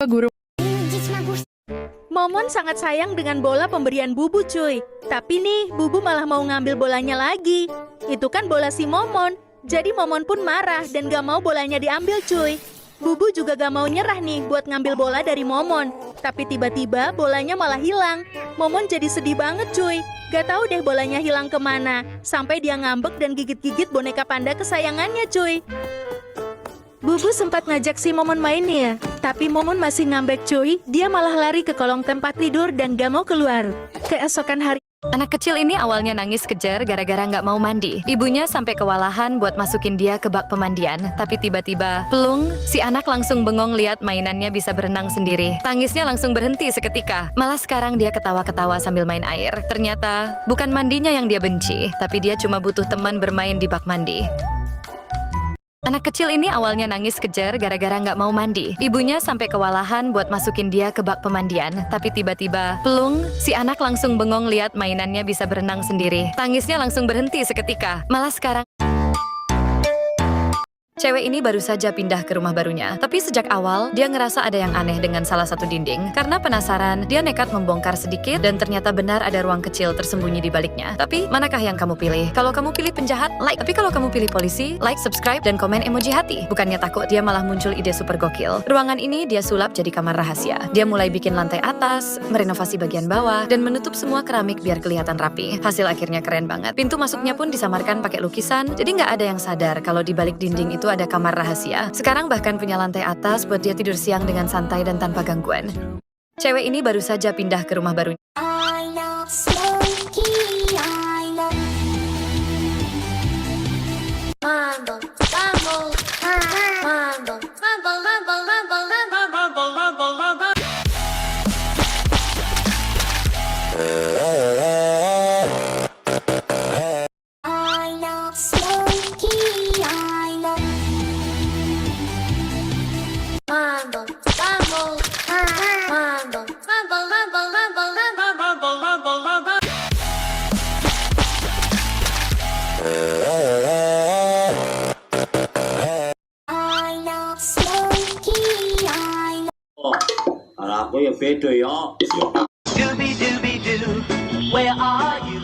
guru. Momon sangat sayang dengan bola pemberian Bubu cuy. Tapi nih, Bubu malah mau ngambil bolanya lagi. Itu kan bola si Momon. Jadi Momon pun marah dan gak mau bolanya diambil cuy. Bubu juga gak mau nyerah nih buat ngambil bola dari Momon. Tapi tiba-tiba bolanya malah hilang. Momon jadi sedih banget cuy. Gak tahu deh bolanya hilang kemana. Sampai dia ngambek dan gigit-gigit boneka panda kesayangannya cuy. Bubu sempat ngajak si Momon main ya, tapi Momon masih ngambek cuy. Dia malah lari ke kolong tempat tidur dan gak mau keluar. Keesokan hari, Anak kecil ini awalnya nangis kejer gara-gara nggak mau mandi. Ibunya sampai kewalahan buat masukin dia ke bak pemandian. Tapi tiba-tiba, plung, si anak langsung bengong lihat mainannya bisa berenang sendiri. Tangisnya langsung berhenti seketika. Malah sekarang dia ketawa-ketawa sambil main air. Ternyata, bukan mandinya yang dia benci, tapi dia cuma butuh teman bermain di bak mandi. Anak kecil ini awalnya nangis kejer gara-gara nggak mau mandi. Ibunya sampai kewalahan buat masukin dia ke bak pemandian. Tapi tiba-tiba, plung, si anak langsung bengong lihat mainannya bisa berenang sendiri. Tangisnya langsung berhenti seketika. Malah sekarang cewek ini baru saja pindah ke rumah barunya. Tapi sejak awal, dia ngerasa ada yang aneh dengan salah satu dinding. Karena penasaran, dia nekat membongkar sedikit dan ternyata benar ada ruang kecil tersembunyi di baliknya. Tapi, manakah yang kamu pilih? Kalau kamu pilih penjahat, like. Tapi kalau kamu pilih polisi, like, subscribe, dan komen emoji hati. Bukannya takut, dia malah muncul ide super gokil. Ruangan ini dia sulap jadi kamar rahasia. Dia mulai bikin lantai atas, merenovasi bagian bawah, dan menutup semua keramik biar kelihatan rapi. Hasil akhirnya keren banget. Pintu masuknya pun disamarkan pakai lukisan, jadi nggak ada yang sadar kalau di balik dinding itu ada kamar rahasia. Sekarang bahkan punya lantai atas buat dia tidur siang dengan santai dan tanpa gangguan. Cewek ini baru saja pindah ke rumah barunya. Aku ya beda ya. Scooby Dooby Doo, where are you?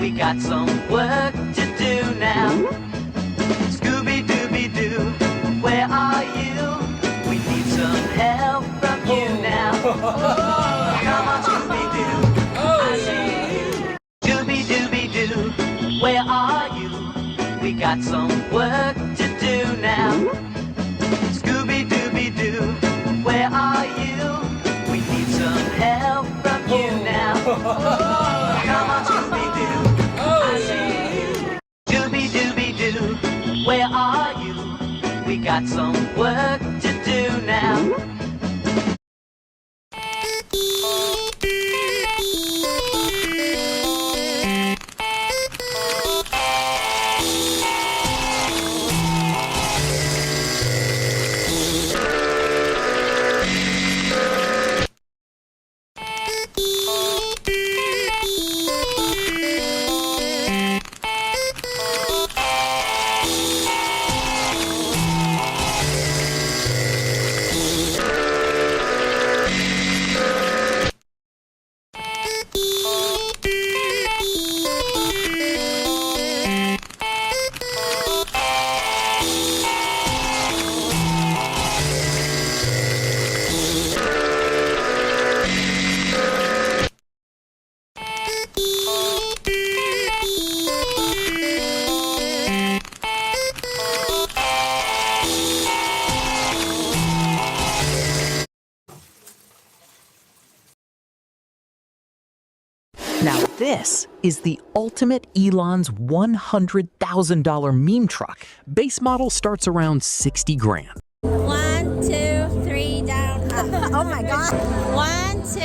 We got some work to do now. Scooby Dooby Doo, where are you? We need some help from you now. Come on, Scooby Doo, I see you. Scooby Dooby Doo, where are you? We got some work to do now. Scooby Dooby Doo, where are you? We need some help from you now. Come on, Scooby Doo, I see you. Scooby Dooby Doo, where are you? We got some work to do now. Now this is the ultimate Elon's $100,000 meme truck. Base model starts around 60 grand. 1, 2, 3, down, up. Oh my God. 1, 2,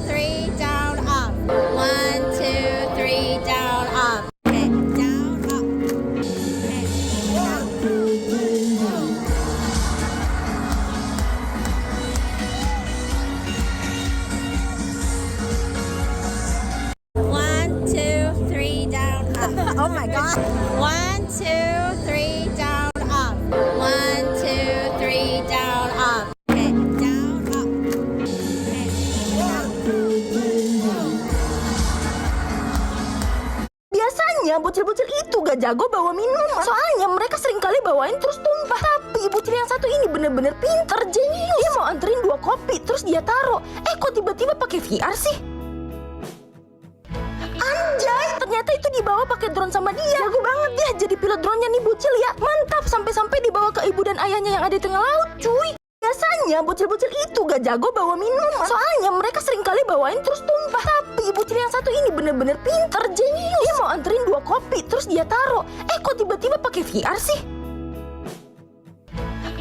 3, down, up. 1, 2, 3, down, up. Okay, down, up. Okay, down. 1, 2, 3, down, up. Oh my God. 1, 2, 3, down, up. 1, 2, 3, down, up. Okay, down, up. Biasanya bocil-bocil itu gak jago bawa minuman. Soalnya mereka sering kali bawain terus tumpah. Tapi bocil yang satu ini bener-bener pinter, jenius. Dia mau anterin 2 kopi terus dia taruh. Kok tiba-tiba pakai VR sih? Anjay, ternyata itu dibawa pakai drone sama dia. Jago banget dia jadi pilot drone-nya nih bocil ya. Mantap, sampai-sampai dibawa ke ibu dan ayahnya yang ada di tengah laut, cuy. Biasanya bocil-bocil itu gak jago bawa minuman. Soalnya mereka sering kali bawain terus tumpah. Tapi bocil yang satu ini bener-bener pinter, jenius. Dia mau anterin 2 kopi terus dia taruh. Kok tiba-tiba pakai VR sih?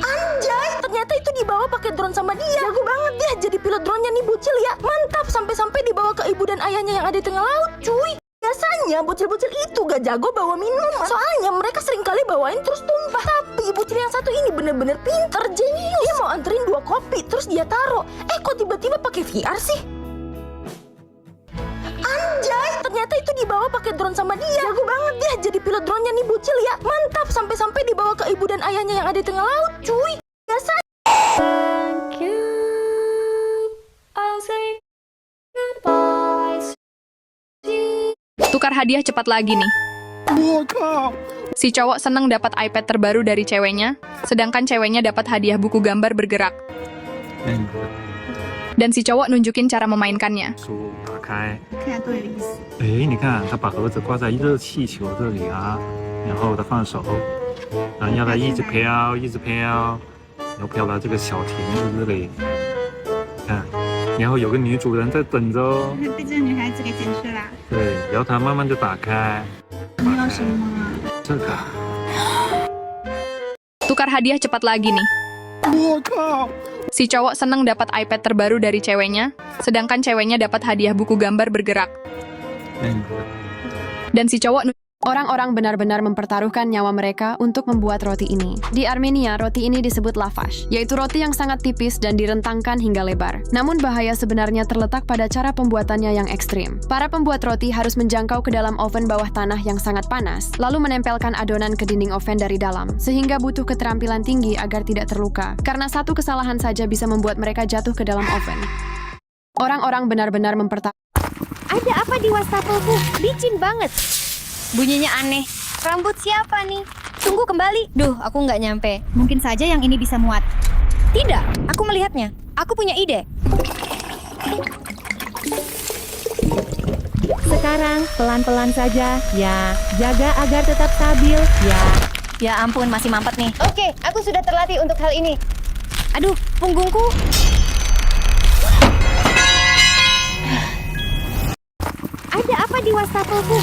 Anjay, ternyata itu dibawa pakai drone sama dia. Jago banget dia jadi pilot drone-nya nih bocil ya. Mantap, sampai-sampai dibawa ke ibu dan ayahnya yang ada di tengah laut, cuy. Biasanya bocil-bocil itu gak jago bawa minuman. Soalnya mereka sering kali bawain terus tumpah. Tapi bocil yang satu ini bener-bener pinter, jenius. Dia mau anterin 2 kopi terus dia taruh. Kok tiba-tiba pakai VR sih? Anjay, ternyata itu dibawa pakai drone sama dia. Jago banget dia jadi pilot drone-nya nih bocil ya. Mantap, sampai-sampai dibawa ke ibu dan ayahnya yang ada di tengah laut, cuy. Biasanya Tukar hadiah cepat lagi nih. Si cowok seneng dapat iPad terbaru dari ceweknya, sedangkan ceweknya dapat hadiah buku gambar bergerak. Dan si cowok nunjukin cara memainkannya. 书打开，看对了意思。你看，他把盒子挂在热气球这里啊，然后他放手，然后让它一直飘，一直飘，然后飘到这个小亭子这里，看，然后有个女主人在等着哦。被这个女孩子给捡去了。对，然后它慢慢就打开。你要什么啊？这个， Tukar hadiah cepat lagi nih. 我靠！ Si cowok seneng dapat iPad terbaru dari ceweknya, sedangkan ceweknya dapat hadiah buku gambar bergerak. Dan si cowok Orang-orang benar-benar mempertaruhkan nyawa mereka untuk membuat roti ini. Di Armenia, roti ini disebut lavash, yaitu roti yang sangat tipis dan direntangkan hingga lebar. Namun bahaya sebenarnya terletak pada cara pembuatannya yang ekstrim. Para pembuat roti harus menjangkau ke dalam oven bawah tanah yang sangat panas, lalu menempelkan adonan ke dinding oven dari dalam, sehingga butuh keterampilan tinggi agar tidak terluka, karena satu kesalahan saja bisa membuat mereka jatuh ke dalam oven. Orang-orang benar-benar mempertaruhkan. Ada apa di wastafelku? Licin banget. Bunyinya aneh. Rambut siapa nih? Tunggu kembali. Duh, aku nggak nyampe. Mungkin saja yang ini bisa muat. Tidak, aku melihatnya. Aku punya ide. Sekarang, pelan-pelan saja. Ya, jaga agar tetap stabil. Ya. Ya ampun, masih mampet nih. Oke, aku sudah terlatih untuk hal ini. Aduh, punggungku. Ada apa di wastafelku?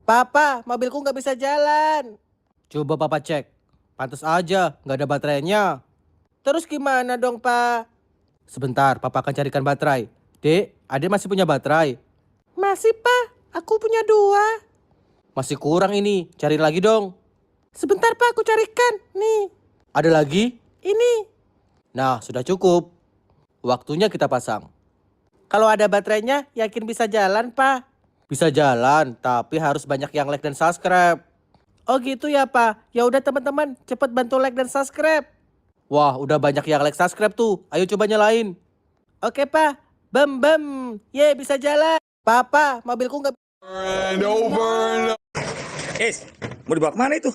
Papa, mobilku nggak bisa jalan. Coba Papa cek. Pantas aja, nggak ada baterainya. Terus gimana dong, Pak? Sebentar, Papa akan carikan baterai. Dek, Adek masih punya baterai? Masih, Pak. Aku punya 2. Masih kurang ini, cari lagi dong. Sebentar, Pak, aku carikan. Nih. Ada lagi? Ini. Nah, sudah cukup. Waktunya kita pasang. Kalau ada baterainya, yakin bisa jalan, Pak? Bisa jalan, tapi harus banyak yang like dan subscribe. Oh gitu ya, Pak. Ya udah teman-teman, cepat bantu like dan subscribe. Wah, udah banyak yang like subscribe tuh. Ayo coba nyalain. Oke, Pak. Bam bam. Ye, bisa jalan. Papa, mobilku nggak. Mau dibawa kemana itu?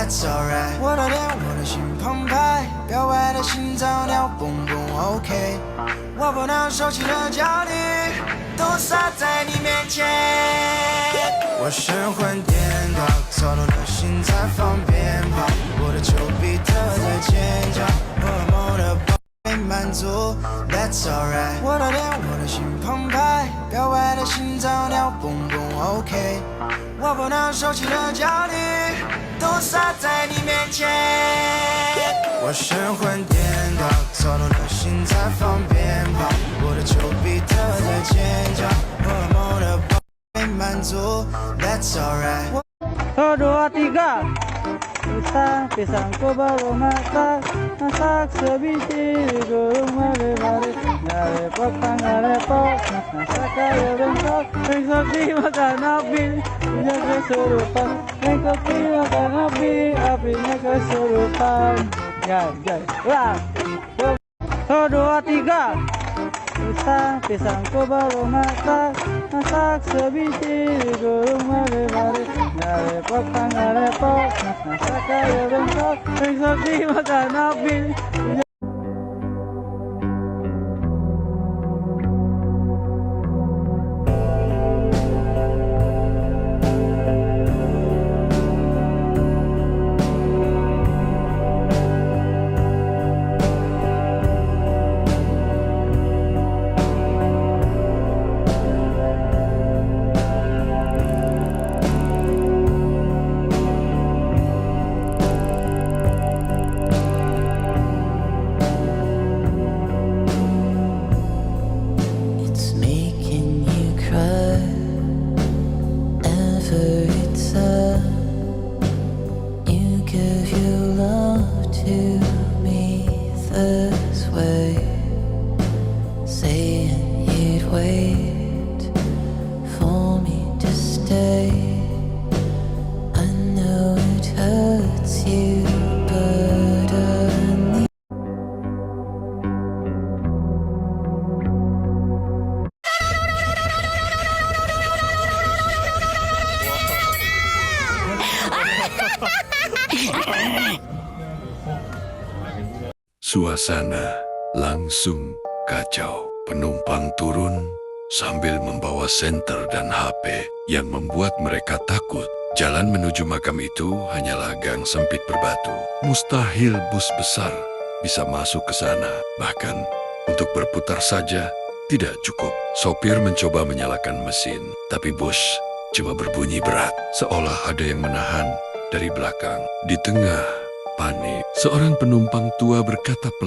That's alright。我的脸，我的心澎湃，表白的心脏跳蹦蹦 OK。我不能收起的焦虑，都洒在你面前。我神魂颠倒，躁动的心在放鞭炮，我的丘比特在尖叫，荷尔蒙的饱被满足。That's alright。我的脸，我的心澎湃，表白的心脏跳蹦蹦 OK。我不能收起的焦虑，都洒在你面前。我神魂颠倒，躁动的心在放鞭炮，我的丘比特在尖叫，荷尔蒙的饱被满足。That's alright。1, 2, 3 pisangku baru masak sebiji gulung mare-mare ngarepot ngarepot masak kaya bengkok bengkok dimakan api punya kesurupan bengkok dimakan api apinya kesurupan jai ulang 1, 2, 3 pisangku baru masak sebiji gulung mare-mare ngarepot masak kaya bengkok bengkok dimakan api. Suasana langsung kacau. Penumpang turun sambil membawa senter dan HP yang membuat mereka takut. Jalan menuju makam itu hanyalah gang sempit berbatu. Mustahil bus besar bisa masuk ke sana. Bahkan untuk berputar saja tidak cukup. Sopir mencoba menyalakan mesin, tapi bus cuma berbunyi berat, seolah ada yang menahan dari belakang. Di tengah panik, seorang penumpang tua berkata